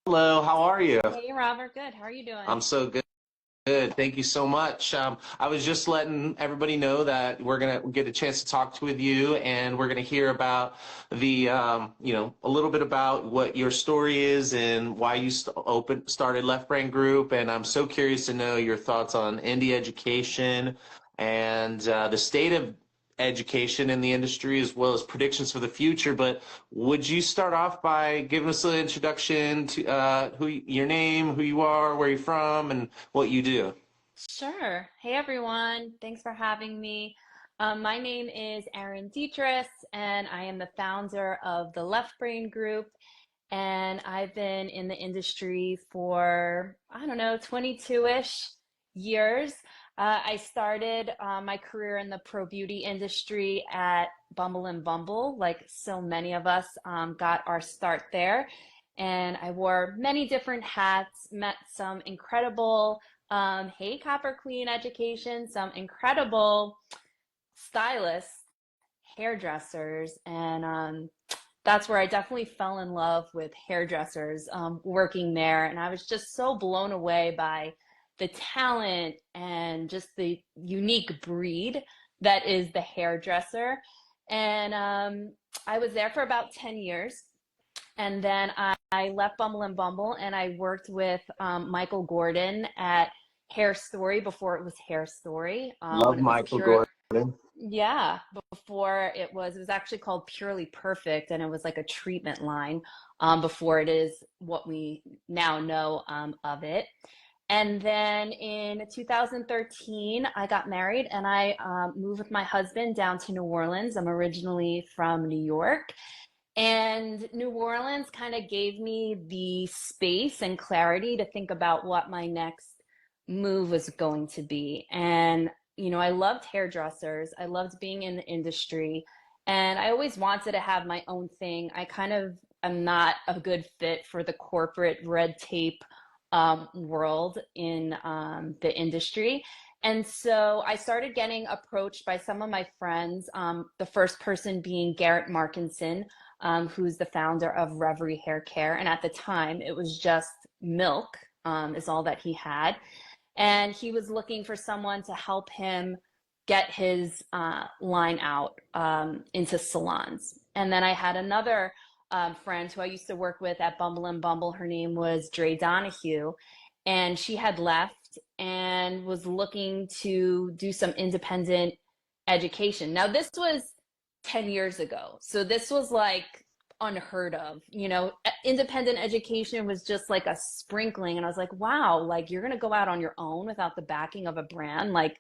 Hello, how are you? Hey Robert, good. How are you doing? I'm so good. Good. Thank you so much. I was just letting everybody know that we're gonna get a chance to talk with you, and we're gonna hear about a little bit about what your story is and why you started Left Brain Group. And I'm so curious to know your thoughts on indie education and the state of education in the industry, as well as predictions for the future. But would you start off by giving us an introduction to your name, who you are, where you're from, and what you do? Sure. Hey everyone, thanks for having me. My name is Aryn Detres, and I am the founder of the Left Brain Group. And I've been in the industry for, I don't know, 22-ish years. I started my career in the pro beauty industry at Bumble and Bumble, like so many of us got our start there. And I wore many different hats, met some incredible, hey, Copper Queen education, some incredible stylists, hairdressers, and that's where I definitely fell in love with hairdressers working there. And I was just so blown away by the talent and just the unique breed that is the hairdresser. And I was there for about 10 years. And then I left Bumble and Bumble and I worked with Michael Gordon at Hair Story before it was Hair Story, Love when it was Michael pure. Gordon. Yeah, before it was actually called Purely Perfect, and it was like a treatment line before it is what we now know of it. And then in 2013, I got married and I moved with my husband down to New Orleans. I'm originally from New York. And New Orleans kind of gave me the space and clarity to think about what my next move was going to be. And, I loved hairdressers, I loved being in the industry, and I always wanted to have my own thing. I kind of am not a good fit for the corporate red tape world in the industry. And so I started getting approached by some of my friends, the first person being Garrett Markinson, who's the founder of Reverie Hair Care. And at the time, it was just milk, is all that he had. And he was looking for someone to help him get his line out into salons. And then I had another friend who I used to work with at Bumble and Bumble. Her name was Dre Donahue, and she had left and was looking to do some independent education. Now, this was 10 years ago. So this was like unheard of. Independent education was just like a sprinkling. And I was like, wow, like you're going to go out on your own without the backing of a brand. Like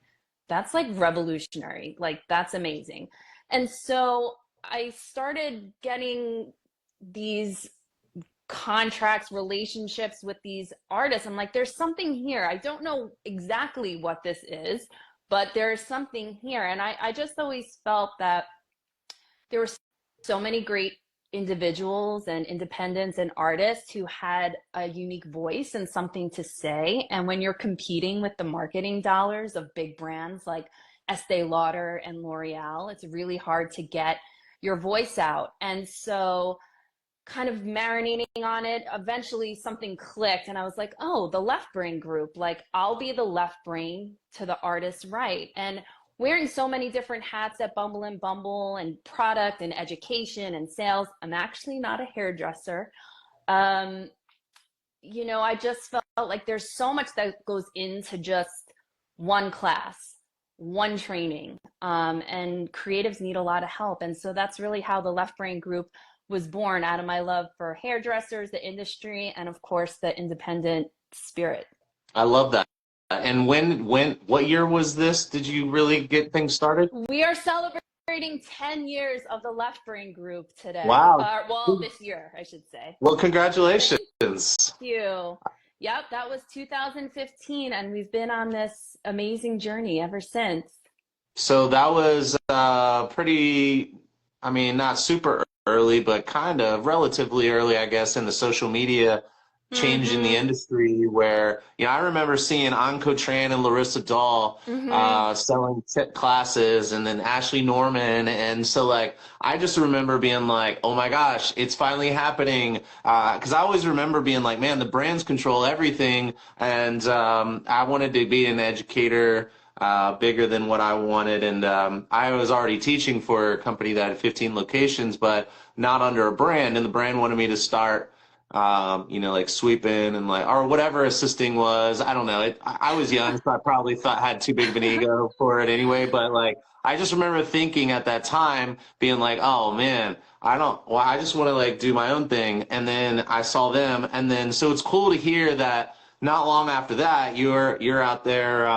that's like revolutionary. Like that's amazing. And so I started getting these contracts, relationships with these artists. I'm like, there's something here. I don't know exactly what this is, but there's something here. And I just always felt that there were so many great individuals and independents and artists who had a unique voice and something to say. And when you're competing with the marketing dollars of big brands like Estee Lauder and L'Oreal, it's really hard to get your voice out. And so kind of marinating on it, eventually something clicked and I was like, oh, the Left Brain Group, like I'll be the left brain to the artist's right. And wearing so many different hats at Bumble and Bumble and product and education and sales, I'm actually not a hairdresser. Um, I just felt like there's so much that goes into just one class, one training, and creatives need a lot of help. And so that's really how the Left Brain Group was born, out of my love for hairdressers, the industry, and of course the independent spirit. I love that. And what year was this? Did you really get things started? We are celebrating 10 years of the Left Brain Group today. Wow. Well, this year, I should say. Well, Thank congratulations. you. Yep, that was 2015, and we've been on this amazing journey ever since. So that was pretty, I mean, not super early, but kind of relatively early, I guess, in the social media change in the Mm-hmm. industry where, I remember seeing Anko Tran and Larissa Dahl Mm-hmm. selling tip classes, and then Ashley Norman. And so, like, I just remember being like, oh my gosh, it's finally happening. Because I always remember being like, man, the brands control everything. And I wanted to be an educator bigger than what I wanted. And I was already teaching for a company that had 15 locations, but not under a brand. And the brand wanted me to start, like sweeping and like, or whatever assisting was. I don't know. I was young, so I probably thought had too big of an ego for it anyway. But like, I just remember thinking at that time, being like, oh man, well, I just want to like do my own thing. And then I saw them. And then, so it's cool to hear that not long after that, you're out there,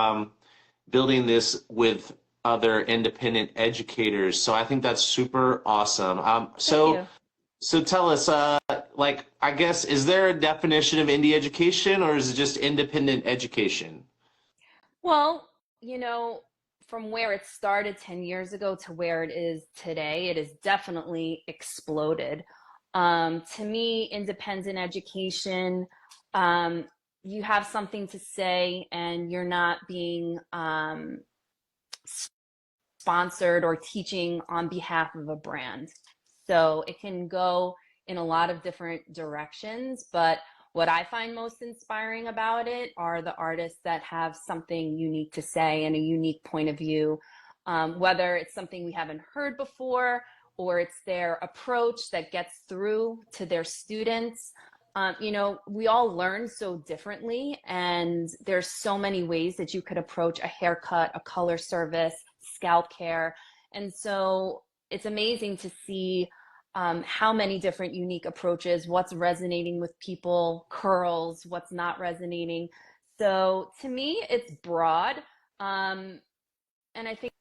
building this with other independent educators. So I think that's super awesome. Thank So you. so tell us, like, I guess, is there a definition of indie education, or is it just independent education? Well, from where it started 10 years ago to where it is today, it has definitely exploded. To me, independent education, um, you have something to say and you're not being sponsored or teaching on behalf of a brand. So it can go in a lot of different directions, but what I find most inspiring about it are the artists that have something unique to say and a unique point of view, whether it's something we haven't heard before or it's their approach that gets through to their students. We all learn so differently, and there's so many ways that you could approach a haircut, a color service, scalp care. And so it's amazing to see how many different unique approaches, what's resonating with people, curls, what's not resonating. So to me, it's broad. And I think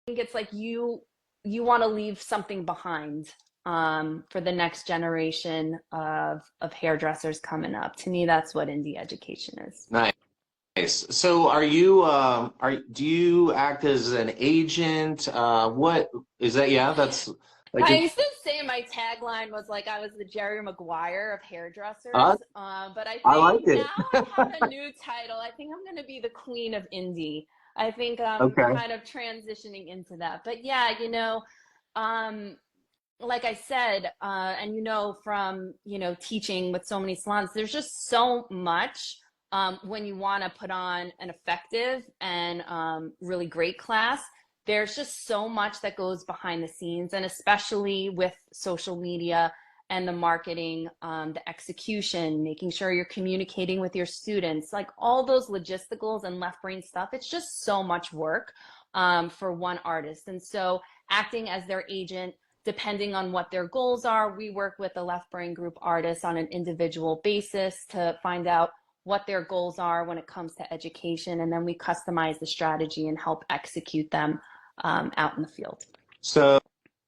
it's like you want to leave something behind for the next generation of hairdressers coming up. To me, that's what indie education is. Nice. So are you, do you act as an agent? What is that? Yeah, that's like, I used to say my tagline was like I was the Jerry Maguire of uh, hairdressers, but I I like think now it. I have a new title. I think I'm going to be the queen of indie. I think I'm Okay. kind of transitioning into that. But yeah, um, like I said, and from teaching with so many salons, there's just so much when you want to put on an effective and really great class. There's just so much that goes behind the scenes, and especially with social media and the marketing, the execution, making sure you're communicating with your students, like all those logisticals and left brain stuff. It's just so much work for one artist. And so acting as their agent, depending on what their goals are, we work with the Left Brain Group artists on an individual basis to find out what their goals are when it comes to education, and then we customize the strategy and help execute them out in the field. So,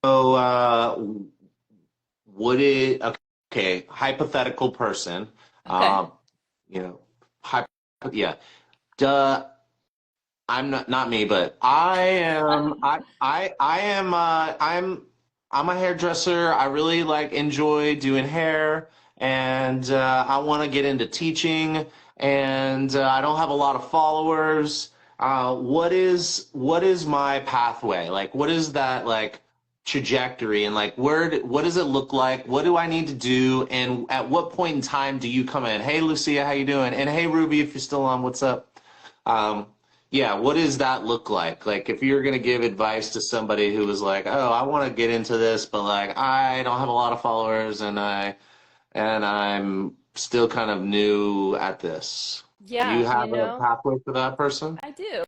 uh, would it, okay, hypothetical person, Okay. um, you know, hy yeah, duh, I'm not me, but I am I'm a hairdresser. I really like enjoy doing hair, and I want to get into teaching, and I don't have a lot of followers. What is my pathway? Like, what is that like trajectory, and like what does it look like? What do I need to do, and at what point in time do you come in? Hey, Lucia, how you doing? And hey, Ruby, if you're still on, what's up? Um, yeah, what does that look like? Like, if you're going to give advice to somebody who was like, "Oh, I want to get into this, but like I don't have a lot of followers, and I'm still kind of new at this." Do you Yeah, have a pathway for that person? I do.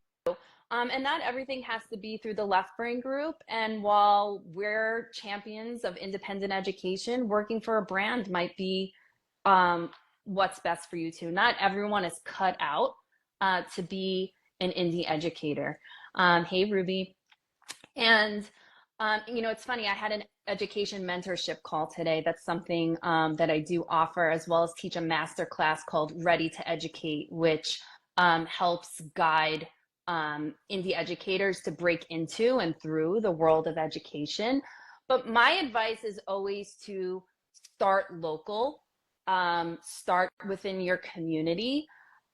And not everything has to be through the Left Brain Group. And while we're champions of independent education, working for a brand might be um, what's best for you too. Not everyone is cut out to be an indie educator. Hey, Ruby. And, it's funny, I had an education mentorship call today. That's something that I do offer, as well as teach a master class called Ready to Educate, which helps guide indie educators to break into and through the world of education. But my advice is always to start local. start within your community,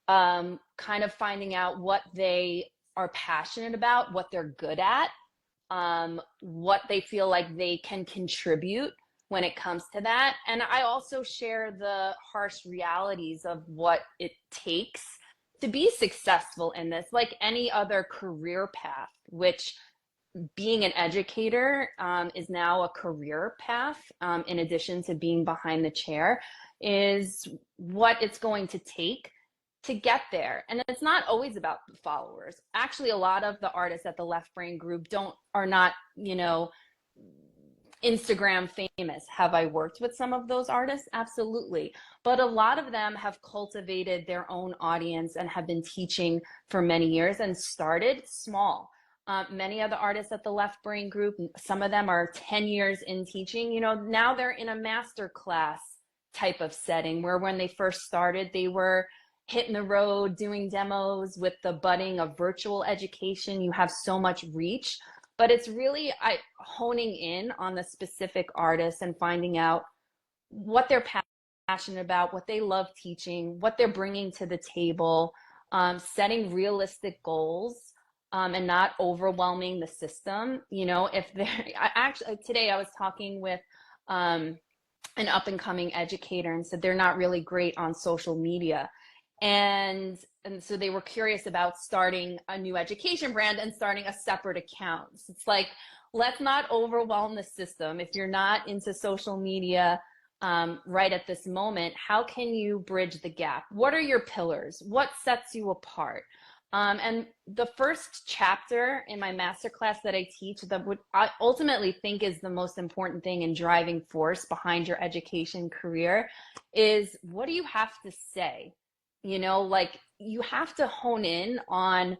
kind of finding out what they are passionate about, what they're good at, what they feel like they can contribute when it comes to that. And I also share the harsh realities of what it takes to be successful in this, like any other career path, which being an educator is now a career path, in addition to being behind the chair, is what it's going to take to get there. And it's not always about the followers. Actually, a lot of the artists at the Left Brain group are not, Instagram famous. Have I worked with some of those artists? Absolutely. But a lot of them have cultivated their own audience and have been teaching for many years and started small. Many of the artists at the Left Brain group, some of them are 10 years in teaching. Now they're in a master class type of setting where when they first started, they were hitting the road, doing demos with the budding of virtual education. You have so much reach, but it's really honing in on the specific artists and finding out what they're passionate about, what they love teaching, what they're bringing to the table, setting realistic goals, and not overwhelming the system. If they're today I was talking with an up and coming educator and said they're not really great on social media. And so they were curious about starting a new education brand and starting a separate account. So it's like, let's not overwhelm the system. If you're not into social media right at this moment, how can you bridge the gap? What are your pillars? What sets you apart? And the first chapter in my masterclass that I teach, that what I ultimately think is the most important thing and driving force behind your education career, is what do you have to say? You have to hone in on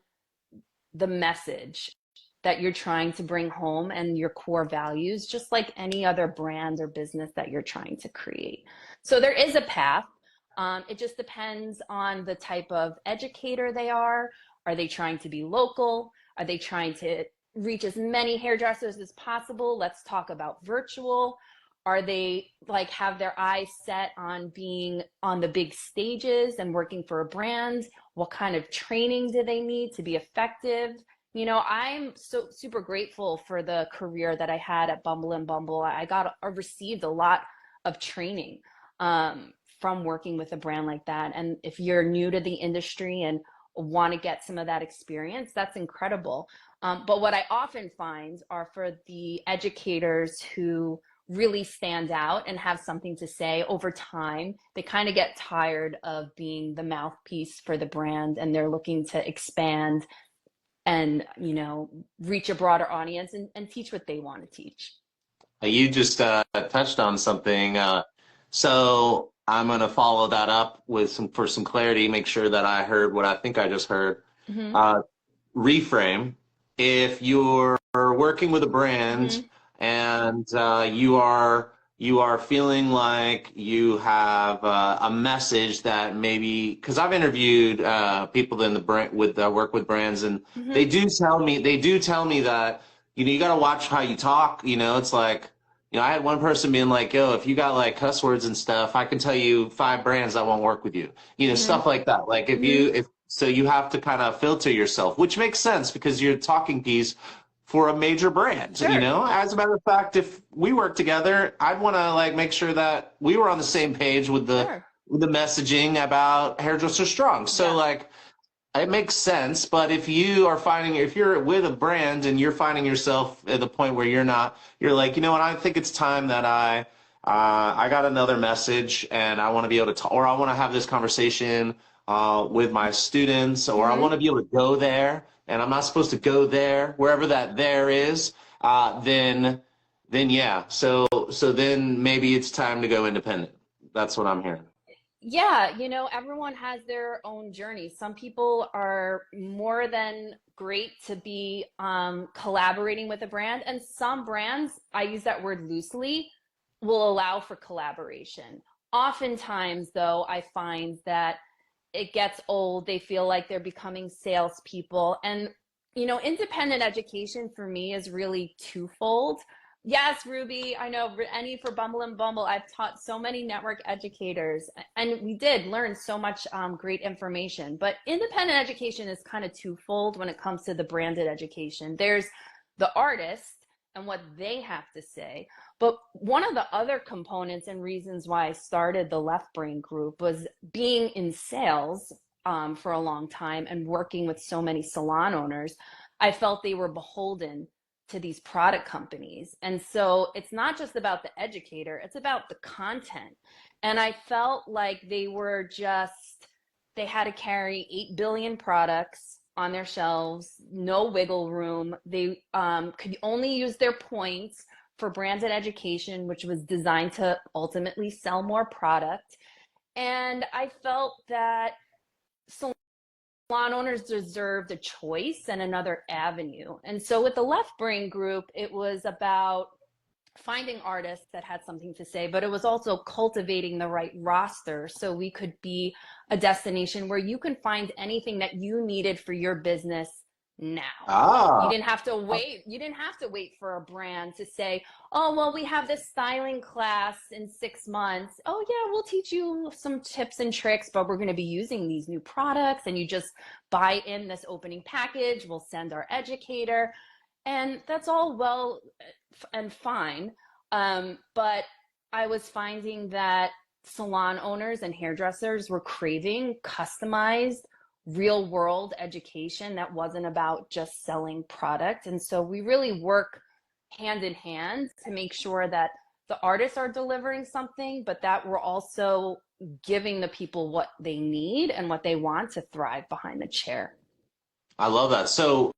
the message that you're trying to bring home and your core values, just like any other brand or business that you're trying to create. So there is a path. It just depends on the type of educator they are. Are they trying to be local? Are they trying to reach as many hairdressers as possible? Let's talk about virtual. Are they have their eyes set on being on the big stages and working for a brand? What kind of training do they need to be effective? I'm so super grateful for the career that I had at Bumble and Bumble. I received a lot of training from working with a brand like that. And if you're new to the industry and want to get some of that experience, that's incredible. But what I often find are for the educators who really stand out and have something to say over time, they kind of get tired of being the mouthpiece for the brand, and they're looking to expand and reach a broader audience and teach what they want to teach. You just touched on something. So I'm going to follow that up with for some clarity, make sure that I heard what I think I just heard. Mm-hmm. Reframe. If you're working with a brand, Mm-hmm. and you are feeling like you have a message that maybe, because I've interviewed people in the brand work with brands, and Mm-hmm. they do tell me that you got to watch how you talk. It's like, I had one person being like, yo, if you got like cuss words and stuff, I can tell you 5 brands that won't work with you. Mm-hmm. Stuff like that. Like so you have to kind of filter yourself, which makes sense because you're a talking piece for a major brand. Sure. As a matter of fact, if we work together, I'd want to make sure that we were on the same page with the messaging about Hairdresser Strong. So it makes sense. But if you're with a brand and you're finding yourself at the point where you're like, what, I think it's time that I got another message, and I want to be able to talk, or I want to have this conversation with my students, or I want to be able to go there, and I'm not supposed to go there, wherever that there is, then yeah. So then maybe it's time to go independent. That's what I'm hearing. Yeah, everyone has their own journey. Some people are more than great to be collaborating with a brand, and some brands, I use that word loosely, will allow for collaboration. Oftentimes, though, I find that it gets old. They feel like they're becoming salespeople. And, independent education for me is really twofold. Yes, Ruby. I know Any for Bumble and Bumble. I've taught so many network educators, and we did learn so much great information. But independent education is kind of twofold when it comes to the branded education. There's the artist and what they have to say. But one of the other components and reasons why I started the Left Brain group was being in sales for a long time and working with so many salon owners. I felt they were beholden to these product companies. And so it's not just about the educator, it's about the content. And I felt like they had to carry 8 billion products on their shelves, no wiggle room. They could only use their points for branded education, which was designed to ultimately sell more product. And I felt that salon owners deserved a choice and another avenue. And so with the Left Brain group, it was about finding artists that had something to say, but it was also cultivating the right roster so we could be a destination where you can find anything that you needed for your business now. You Ah, didn't have to wait. You didn't have to wait for a brand to say, oh, well, we have this styling class in 6 months. Oh, yeah, we'll teach you some tips and tricks, but we're going to be using these new products. And you just buy in this opening package. We'll send our educator. And that's all well and fine. But I was finding that salon owners and hairdressers were craving customized real world education that wasn't about just selling product. And so we really work hand in hand to make sure that the artists are delivering something, but that we're also giving the people what they need and what they want to thrive behind the chair. I love that. So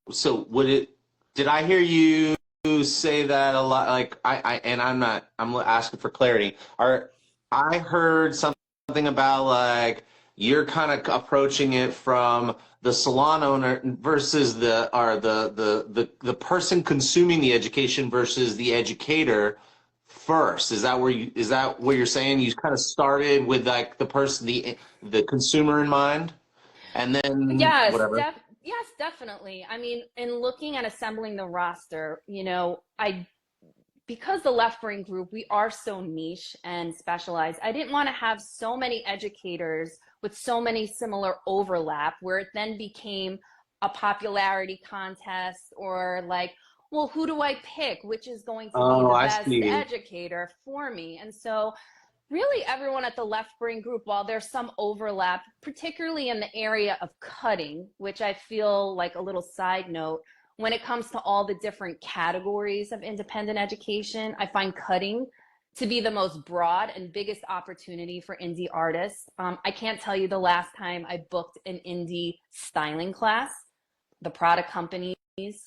did I hear you say that a lot? Like and I'm asking for clarity. I heard something about like you're kind of approaching it from the salon owner versus the person consuming the education versus the educator first. Is that what you're saying? You kind of started with like the consumer in mind, and then Yes, whatever. yes, definitely. I mean, in looking at assembling the roster, I because the Left Brain group, we are so niche and specialized. I didn't want to have so many educators with so many similar overlap where it then became a popularity contest or like, well, who do I pick? Which is going to be Oh, the I best see. educator for me? And so really everyone at the Left Brain group, while there's some overlap, particularly in the area of cutting, which I feel like a little side note, when it comes to all the different categories of independent education, I find cutting to be the most broad and biggest opportunity for indie artists. I can't tell you the last time I booked an indie styling class. The product companies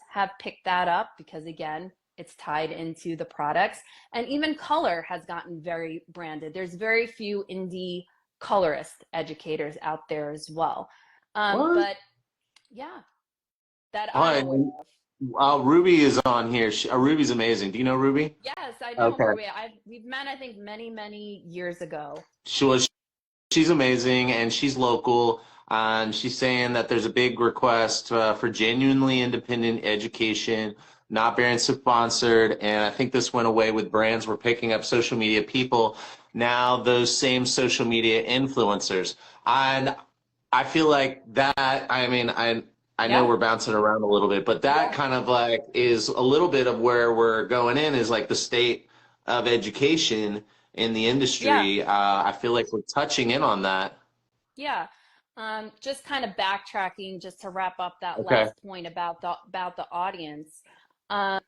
have picked that up because, again, it's tied into the products. And even color has gotten very branded. There's very few indie colorist educators out there as well. What? But yeah, that I'm Oh, aware of. Ruby is on here. Ruby's amazing. Do you know Ruby? Yes, I know Okay. Maria. We've met, I think, many, many years ago. She was She's amazing and she's local. And she's saying that there's a big request for genuinely independent education, not brand sponsored. And I think this went away with brands were picking up social media people. Now those same social media influencers. And I feel like that, I mean, I know Yeah, we're bouncing around a little bit, but that yeah, kind of like is a little bit of where we're going in is like the state of education in the yeah, industry. I feel like we're touching in on that. yeah. Just kind of backtracking, just to wrap up that Okay. last point about the audience. Um,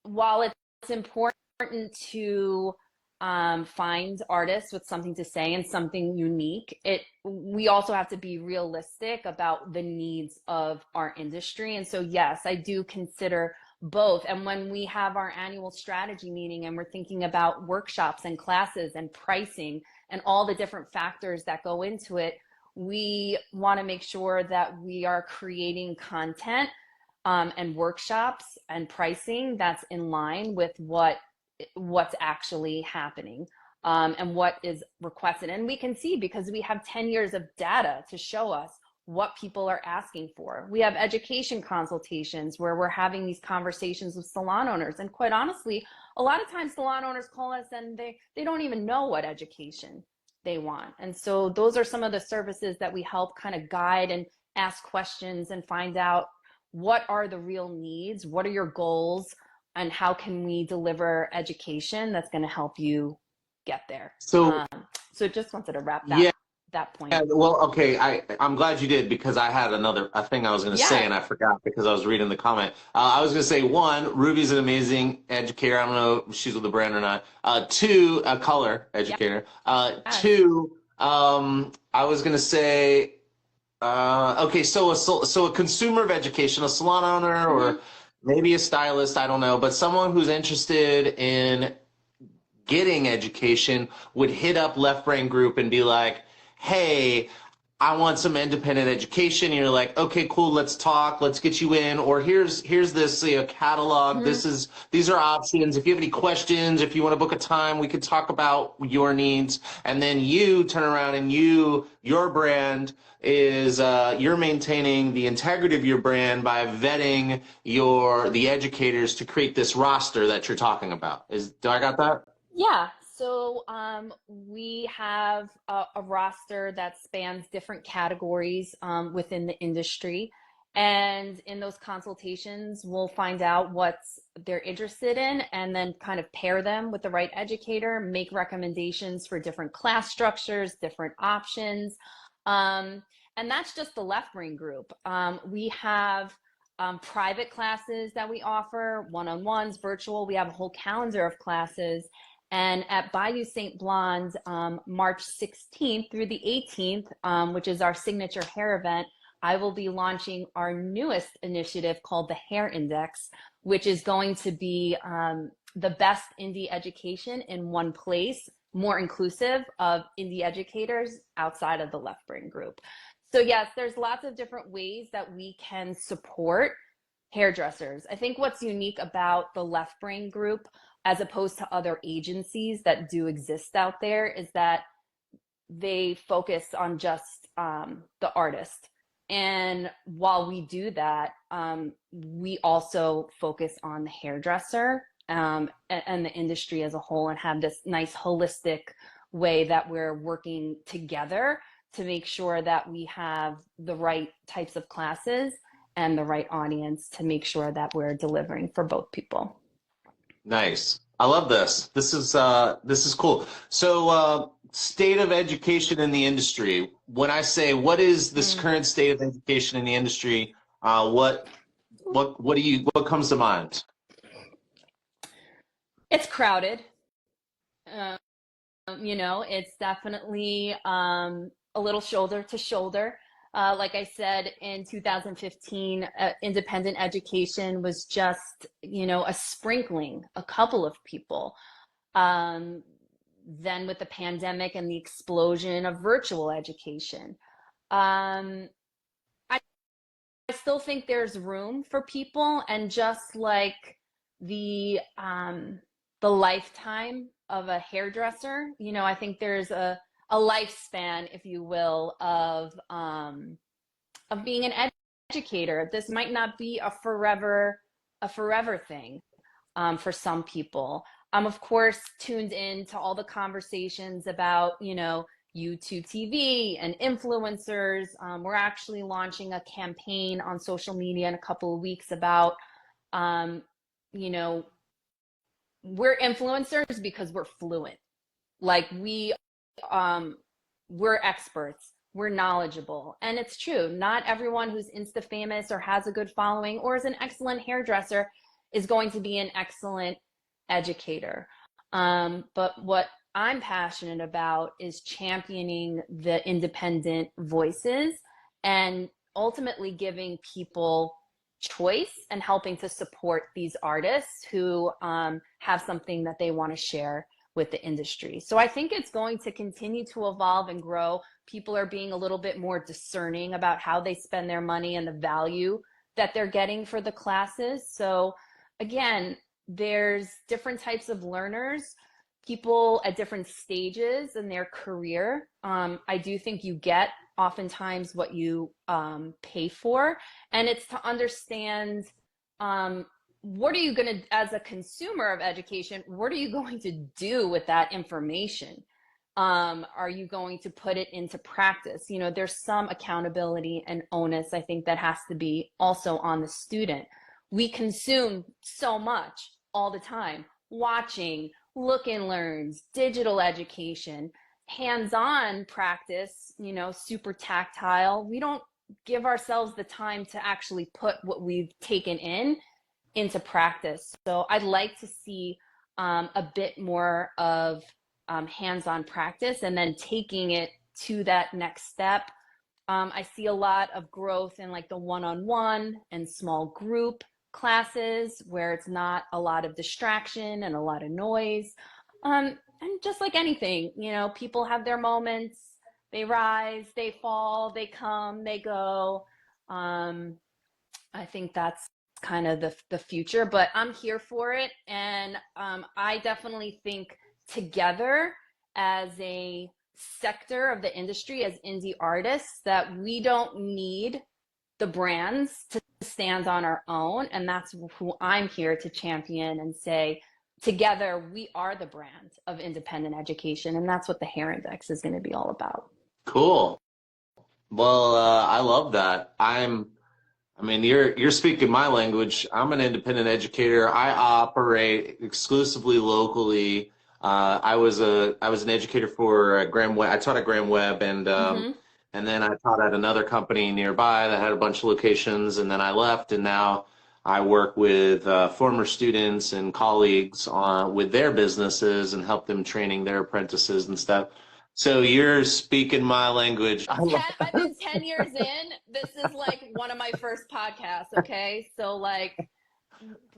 while it's important to find artists with something to say and something unique, we also have to be realistic about the needs of our industry. And so, yes, I do consider both. And when we have our annual strategy meeting and we're thinking about workshops and classes and pricing and all the different factors that go into it, we want to make sure that we are creating content and workshops and pricing that's in line with what's actually happening and what is requested. And we can see because we have 10 years of data to show us what people are asking for. We have education consultations where we're having these conversations with salon owners. And quite honestly, a lot of times salon owners call us and they don't even know what education they want. And so those are some of the services that we help kind of guide and ask questions and find out what are the real needs, what are your goals, and how can we deliver education that's going to help you get there. So So just wanted to wrap yeah. that point. Yeah, well, okay. I'm glad you did because I had a thing I was going to say Yeah. and I forgot because I was reading the comment. I was going to say one, Ruby's an amazing educator. I don't know if she's with the brand or not. Two, a color educator. Yes. Two, I was going to say, okay, so a consumer of education, a salon owner or maybe a stylist, I don't know, but someone who's interested in getting education would hit up Left Brain Group and be like, hey, I want some independent education. And you're like, okay, cool, let's talk, let's get you in. Or here's this catalog. These are options. If you have any questions, if you want to book a time, we could talk about your needs. And then you turn around and your brand is you're maintaining the integrity of your brand by vetting the educators to create this roster that you're talking about. Do I got that? Yeah, so we have a roster that spans different categories within the industry. And in those consultations, we'll find out what they're interested in and then kind of pair them with the right educator, make recommendations for different class structures, different options. And that's just the Left Brain Group. We have private classes that we offer, one-on-ones, virtual. We have a whole calendar of classes. And at Bayou St. Blonde, March 16th through the 18th, which is our signature hair event, I will be launching our newest initiative called the Hair Index, which is going to be the best indie education in one place, more inclusive of indie educators outside of the Left Brain Group. So yes, there's lots of different ways that we can support hairdressers. I think what's unique about the Left Brain Group as opposed to other agencies that do exist out there is that they focus on just the artist. And while we do that, we also focus on the hairdresser and the industry as a whole and have this nice holistic way that we're working together to make sure that we have the right types of classes and the right audience to make sure that we're delivering for both people. Nice. I love this. This is cool. So, state of education in the industry. When I say what is this current state of education in the industry, what comes to mind? It's crowded. It's definitely a little shoulder to shoulder. Like I said, in 2015, independent education was just, a sprinkling, a couple of people. Then with the pandemic and the explosion of virtual education, I still think there's room for people, and just like the lifetime of a hairdresser, I think there's a lifespan, if you will, of being an educator. This might not be a forever thing for some people. I'm of course tuned in to all the conversations about YouTube TV and influencers. We're actually launching a campaign on social media in a couple of weeks about we're influencers because we're fluent. Like we're experts, we're knowledgeable. And it's true, not everyone who's Insta famous or has a good following or is an excellent hairdresser is going to be an excellent educator. But what I'm passionate about is championing the independent voices and ultimately giving people choice and helping to support these artists who have something that they want to share with the industry. So I think it's going to continue to evolve and grow. People are being a little bit more discerning about how they spend their money and the value that they're getting for the classes. So again, there's different types of learners. people at different stages in their career. I do think you get oftentimes what you pay for, and it's to understand what are you going to, as a consumer of education, what are you going to do with that information? Are you going to put it into practice? You know, there's some accountability and onus, I think, that has to be also on the student. We consume so much all the time, watching, look and learns, digital education, hands-on practice, you know, super tactile. We don't give ourselves the time to actually put what we've taken in into practice. So I'd like to see a bit more of hands-on practice and then taking it to that next step. I see a lot of growth in like the one-on-one and small group classes where it's not a lot of distraction and a lot of noise. And just like anything, you know, people have their moments, they rise, they fall, they come, they go. I think that's kind of the future, but I'm here for it. And I definitely think together as a sector of the industry, as indie artists, that we don't need the brands to stand on our own. And that's who I'm here to champion and say, together, we are the brand of independent education. And that's what the Hair Index is going to be all about. Cool. Well, I love that. I mean, you're speaking my language. I'm an independent educator. I operate exclusively locally. I was an educator for Graham Webb. I taught at Graham Webb, and then I taught at another company nearby that had a bunch of locations. And then I left, and now I work with former students and colleagues with their businesses and help them training their apprentices and stuff. So you're speaking my language. I've been 10 years in. This is like one of my first podcasts, okay? So like,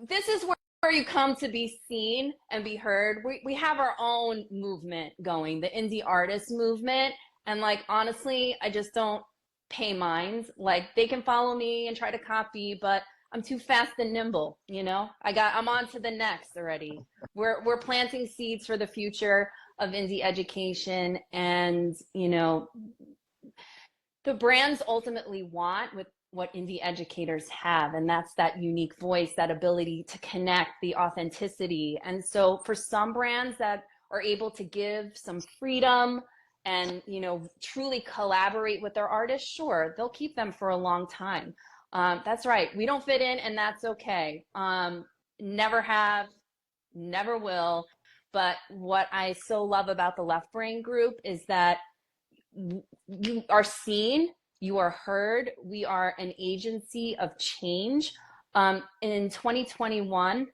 this is where you come to be seen and be heard. We have our own movement going, the indie artist movement. And like, honestly, I just don't pay minds. Like, they can follow me and try to copy, but I'm too fast and nimble, you know? I'm on to the next already. We're planting seeds for the future of indie education, and you know, the brands ultimately want with what indie educators have, and that's that unique voice, that ability to connect, the authenticity. And so for some brands that are able to give some freedom and, you know, truly collaborate with their artists, sure, they'll keep them for a long time. That's right, we don't fit in, and that's okay. Never have, never will. But what I so love about the Left Brain group is that you are seen, you are heard. We are an agency of change. In 2021,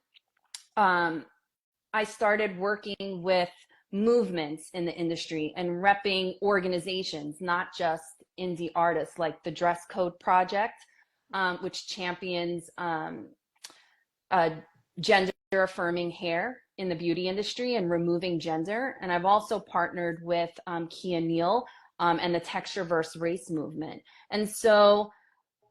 I started working with movements in the industry and repping organizations, not just indie artists, like the Dress Code Project, which champions gender affirming hair in the beauty industry and removing gender. And I've also partnered with Kia Neal and the Textureverse race movement. And so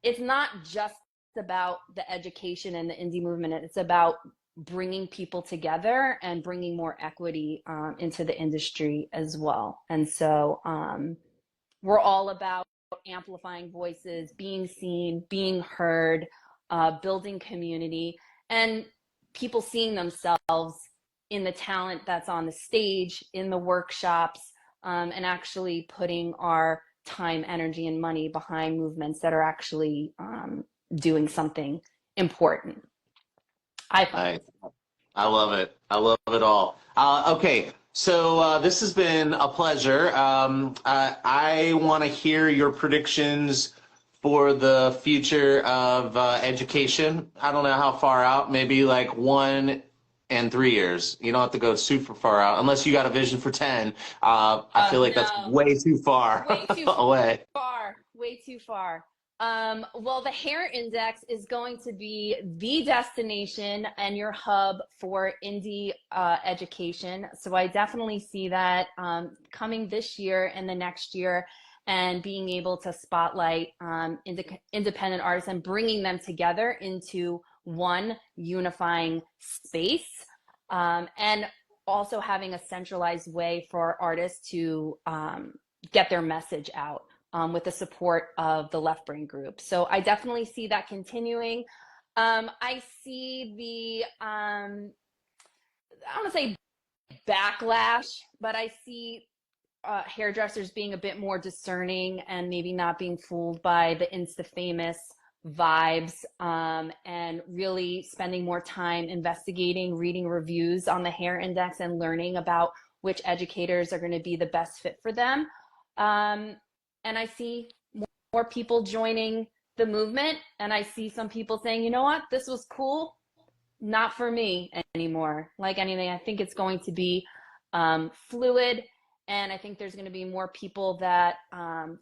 it's not just about the education and the indie movement. It's about bringing people together and bringing more equity into the industry as well. And so we're all about amplifying voices, being seen, being heard, building community, and people seeing themselves in the talent that's on the stage, in the workshops, and actually putting our time, energy, and money behind movements that are actually doing something important. I love it. I love it all. Okay, so this has been a pleasure. I want to hear your predictions for the future of education. I don't know how far out, maybe like 1 and 3 years. You don't have to go super far out unless you got a vision for 10. I feel like that's way too far away. Way too far. Well, the Hair Index is going to be the destination and your hub for indie education. So I definitely see that coming this year and the next year, and being able to spotlight independent artists and bringing them together into one unifying space. And also having a centralized way for artists to get their message out with the support of the Left Brain group. So I definitely see that continuing. I see the, I don't want to say backlash, but I see hairdressers being a bit more discerning and maybe not being fooled by the Insta famous vibes, and really spending more time investigating, reading reviews on the Hair Index and learning about which educators are going to be the best fit for them. And I see more people joining the movement, and I see some people saying, you know what, this was cool, not for me anymore. Like anything, I think it's going to be fluid, and I think there's going to be more people that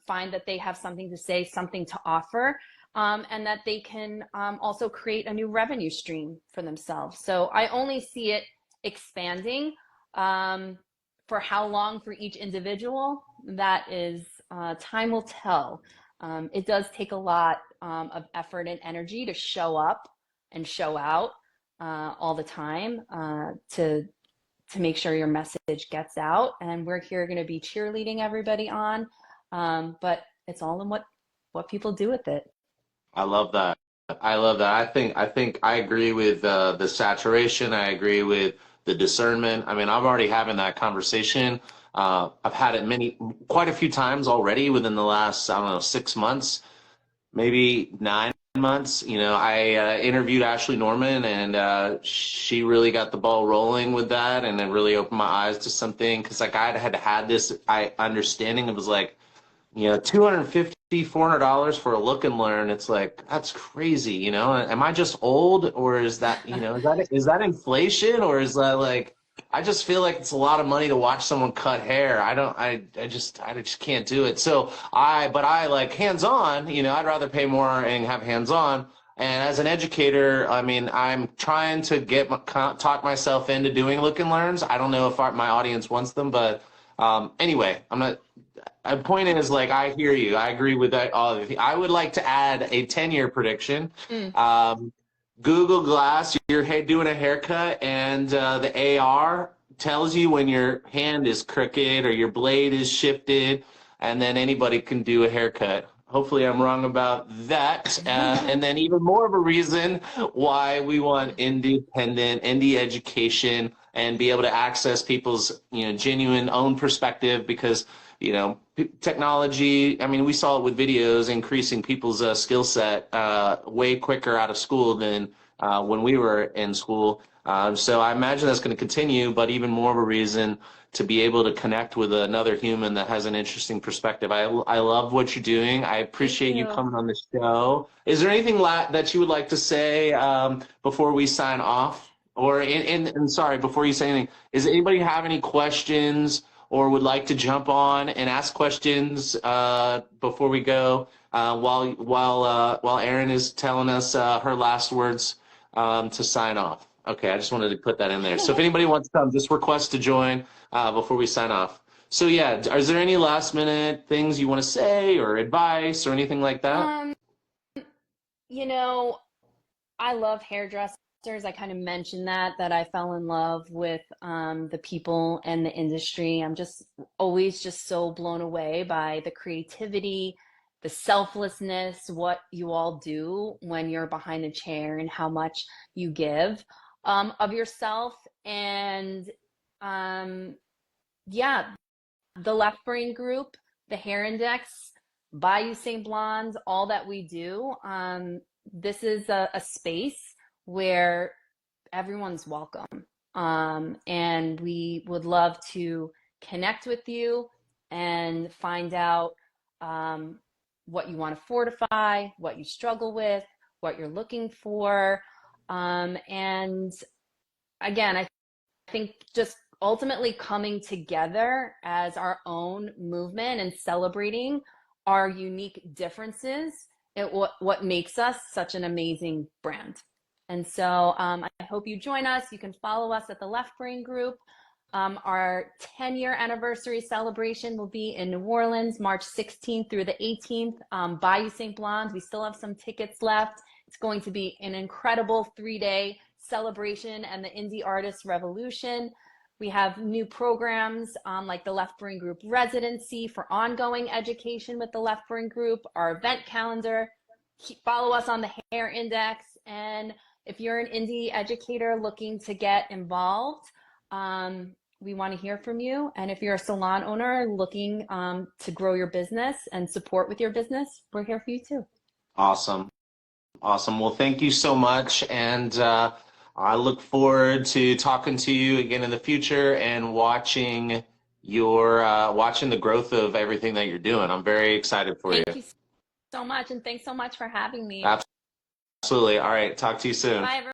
find that they have something to say, something to offer, and that they can also create a new revenue stream for themselves. So I only see it expanding. For how long for each individual, that is, time will tell. It does take a lot of effort and energy to show up and show out all the time, to make sure your message gets out. And we're here going to be cheerleading everybody on, but it's all in what people do with it. I love that. I love that. I think I agree with the saturation. I agree with the discernment. I mean, I'm already having that conversation. I've had it quite a few times already within the last, I don't know, 6 months, maybe 9 months. You know, I interviewed Ashley Norman, and she really got the ball rolling with that, and it really opened my eyes to something, because like I had this understanding. It was like, you know, $250, $400 for a look and learn. It's like, that's crazy, you know? Am I just old, or is that, you know, is that inflation, or is that like, I just feel like it's a lot of money to watch someone cut hair. I just can't do it. So but I like hands-on, you know, I'd rather pay more and have hands-on. And as an educator, I mean, I'm trying to talk myself into doing look and learns. I don't know if my audience wants them, but anyway, I'm not. My point is, like, I hear you. I agree with that. I would like to add a 10-year prediction. Google Glass, you're doing a haircut, and the AR tells you when your hand is crooked or your blade is shifted, and then anybody can do a haircut. Hopefully, I'm wrong about that. And then even more of a reason why we want indie education, and be able to access people's, you know, genuine own perspective, because, you know, technology, I mean, we saw it with videos increasing people's skill set way quicker out of school than when we were in school. So I imagine that's going to continue, but even more of a reason to be able to connect with another human that has an interesting perspective. I love what you're doing. I appreciate you coming on the show. Is there anything that you would like to say before we sign off? Or, and sorry, before you say anything, does anybody have any questions or would like to jump on and ask questions before we go, while Aryn is telling us her last words to sign off? Okay, I just wanted to put that in there. So if anybody wants to come, just request to join before we sign off. So yeah, is there any last minute things you want to say or advice or anything like that? You know, I love hairdressers. I kind of mentioned that I fell in love with the people and the industry. I'm just always just so blown away by the creativity, the selflessness, what you all do when you're behind a chair, and how much you give of yourself. And yeah, the Left Brain group, the Hair Index, Bayou St. Blondes, all that we do. This is a space where everyone's welcome. And we would love to connect with you and find out what you want to fortify, what you struggle with, what you're looking for. And again, I think just ultimately coming together as our own movement and celebrating our unique differences, what makes us such an amazing brand. And so I hope you join us. You can follow us at the Left Brain Group. Our 10-year anniversary celebration will be in New Orleans, March 16th through the 18th, Bayou St. Blondes. We still have some tickets left. It's going to be an incredible 3-day celebration and the indie artist revolution. We have new programs like the Left Brain Group residency for ongoing education with the Left Brain Group, our event calendar. Follow us on the Hair Index. And if you're an indie educator looking to get involved, we want to hear from you. And if you're a salon owner looking to grow your business and support with your business, we're here for you too. Awesome. Awesome. Well, thank you so much. And I look forward to talking to you again in the future and watching your watching the growth of everything that you're doing. I'm very excited for you. Thank you so much. And thanks so much for having me. Absolutely. All right. Talk to you soon. Bye, everyone.